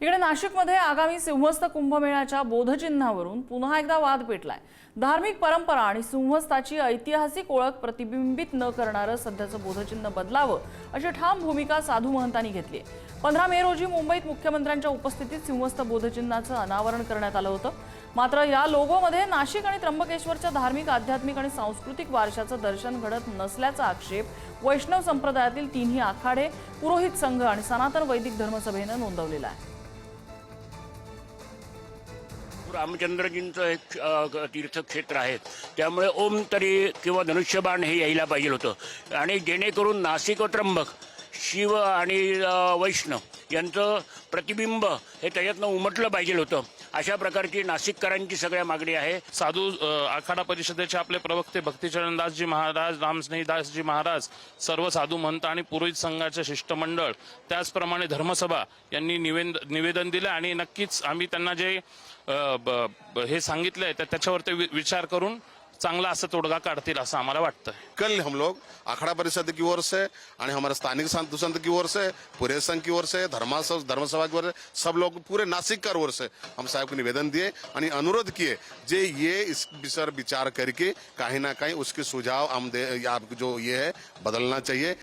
इकडे नाशिकमध्ये आगामी सिंहस्थ कुंभमेळ्याच्या बोधचिन्हावरून पुन्हा एकदा वाद पेटलाय। धार्मिक परंपरा आणि सिंहस्थाची ऐतिहासिक ओळख प्रतिबिंबित न करणारं सध्याचं बोधचिन्ह बदलावं अशी ठाम भूमिका साधू महंतांनी घेतली आहे। 15 मे रोजी मुंबईत मुख्यमंत्र्यांच्या उपस्थितीत सिंहस्थ बोधचिन्हाचं अनावरण करण्यात आलं होतं। मात्र या लोगोमध्ये नाशिक आणि त्र्यंबकेश्वरच्या धार्मिक, आध्यात्मिक आणि सांस्कृतिक वारशाचं दर्शन घडत नसल्याचा आक्षेप वैष्णव संप्रदायातील तिन्ही आखाडे, पुरोहित संघ आणि सनातन वैदिक धर्मसभेनं नोंदवलेला आहे। रामचंद्रजींचं एक तीर्थक्षेत्र आहे, त्यामुळे ओम तरी किंवा धनुष्यबाण हे यायला पाहिजे होतं आणि जेणेकरून नाशिक व त्र्यंबक, शिव आणि वैष्णव यांचं प्रतिबिंब हे त्याच्यातनं उमटलं पाहिजे होतं। अशा प्रकारची नाशिककरांची सगळ्या मागणी आहे। साधू आखाडा परिषदेचे आपले प्रवक्ते भक्तिचरणदासजी महाराज, रामस्नेहीदासजी महाराज, सर्व साधू महंत आणि पुरोहित संघाचे शिष्टमंडळ, त्याचप्रमाणे धर्मसभा यांनी निवेदन दिले आणि नक्कीच आम्ही त्यांना जे हे सांगितलंय त्याच्यावर ते विचार करून चांगला असं तोडगा काढतील असं आम्हाला वाटतं। कल हम लोग अखाड़ा परिषद की ओर से और हमारे स्थानिक साधु संत की ओर से, पुरोहित संघ की ओर से, धर्मसभा की ओर से, सब लोग पूरे नासिक की ओर से हम साहब को निवेदन दिए और अनुरोध किए जे ये इस विषय विचार करके कहीं ना कहीं उसके सुझाव हम दे, जो ये है बदलना चाहिए।